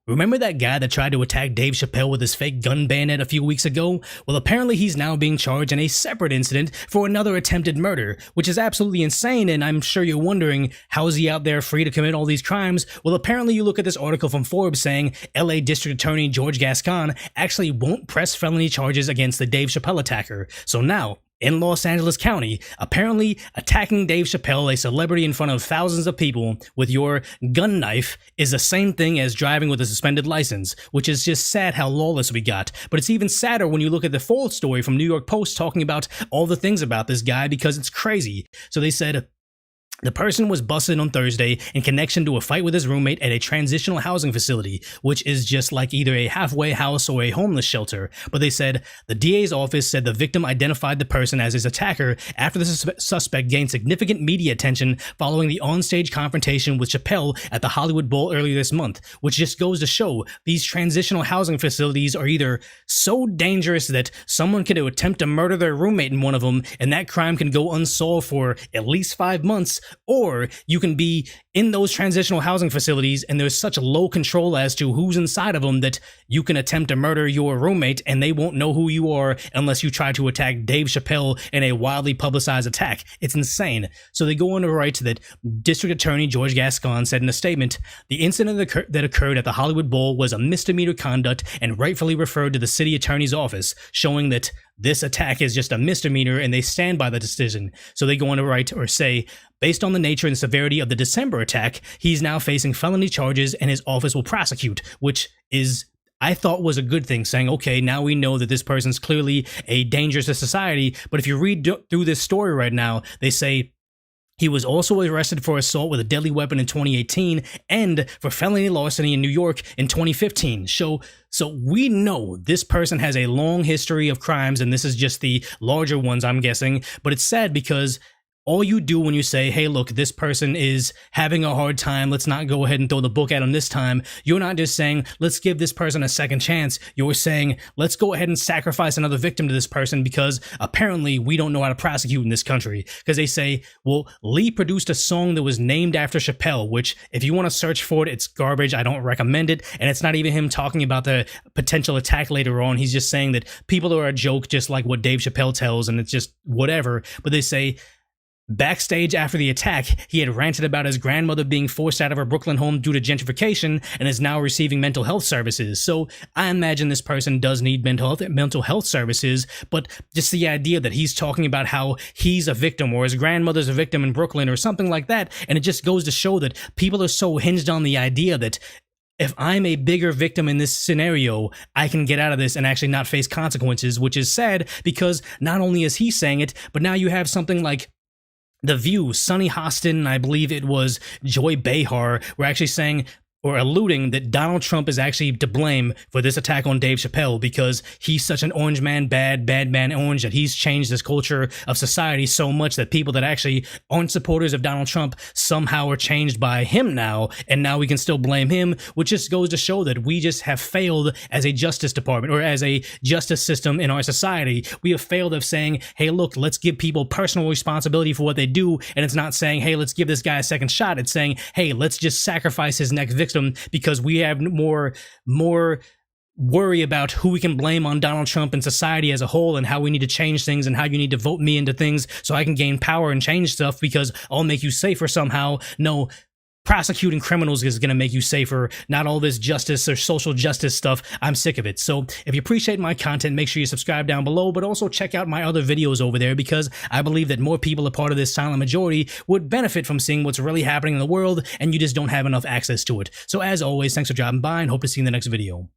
Remember that guy that tried to attack Dave Chappelle with his fake gun bayonet a few weeks ago? Well, apparently he's now being charged in a separate incident for another attempted murder, which is absolutely insane, and I'm sure you're wondering, how is he out there free to commit all these crimes? Well, apparently you look at this article from Forbes saying LA District Attorney George Gascon actually won't press felony charges against the Dave Chappelle attacker. So now, in Los Angeles County, apparently attacking Dave Chappelle, a celebrity in front of thousands of people, with your gun knife is the same thing as driving with a suspended license, which is just sad how lawless we got. But it's even sadder when you look at the full story from New York Post talking about all the things about this guy, because it's crazy. So they said, the person was busted on Thursday in connection to a fight with his roommate at a transitional housing facility, which is just like either a halfway house or a homeless shelter. But they said the DA's office said the victim identified the person as his attacker after the suspect gained significant media attention following the onstage confrontation with Chappelle at the Hollywood Bowl earlier this month, which just goes to show these transitional housing facilities are either so dangerous that someone can attempt to murder their roommate in one of them, and that crime can go unsolved for at least 5 months, or you can be in those transitional housing facilities and there's such low control as to who's inside of them that you can attempt to murder your roommate and they won't know who you are unless you try to attack Dave Chappelle in a wildly publicized attack. It's insane. So they go on to write that District Attorney George Gascon said in a statement, the incident that occurred at the Hollywood Bowl was a misdemeanor conduct and rightfully referred to the city attorney's office, showing that this attack is just a misdemeanor and they stand by the decision. So they go on to write or say, based on the nature and severity of the December attack, he's now facing felony charges and his office will prosecute, which is, I thought, was a good thing, saying, okay, now we know that this person's clearly a danger to society. But if you read through this story right now, they say he was also arrested for assault with a deadly weapon in 2018 and for felony larceny in New York in 2015. So we know this person has a long history of crimes, and this is just the larger ones, I'm guessing. But it's sad because all you do when you say, hey, look, this person is having a hard time, let's not go ahead and throw the book at him this time. You're not just saying, let's give this person a second chance. You're saying, let's go ahead and sacrifice another victim to this person because apparently we don't know how to prosecute in this country. Because they say, well, Lee produced a song that was named after Chappelle, which if you want to search for it, it's garbage. I don't recommend it. And it's not even him talking about the potential attack later on. He's just saying that people are a joke, just like what Dave Chappelle tells, and it's just whatever. But they say, backstage after the attack, he had ranted about his grandmother being forced out of her Brooklyn home due to gentrification and is now receiving mental health services. So I imagine this person does need mental health services, but just the idea that he's talking about how he's a victim or his grandmother's a victim in Brooklyn or something like that, and it just goes to show that people are so hinged on the idea that if I'm a bigger victim in this scenario, I can get out of this and actually not face consequences, which is sad because not only is he saying it, but now you have something like The View, Sonny Hostin, I believe it was Joy Behar, were actually saying or alluding that Donald Trump is actually to blame for this attack on Dave Chappelle because he's such an orange man, bad man orange, that he's changed this culture of society so much that people that actually aren't supporters of Donald Trump somehow are changed by him now, and now we can still blame him, which just goes to show that we just have failed as a justice department or as a justice system in our society. We have failed of saying, hey, look, let's give people personal responsibility for what they do, and it's not saying, hey, let's give this guy a second shot. It's saying, hey, let's just sacrifice his next victim because we have more worry about who we can blame on Donald Trump and society as a whole and how we need to change things and how you need to vote me into things so I can gain power and change stuff because I'll make you safer somehow. No, prosecuting criminals is going to make you safer, not all this justice or social justice stuff. I'm sick of it. So if you appreciate my content, make sure you subscribe down below, but also check out my other videos over there because I believe that more people, a part of this silent majority, would benefit from seeing what's really happening in the world and you just don't have enough access to it. So as always, thanks for dropping by and hope to see you in the next video.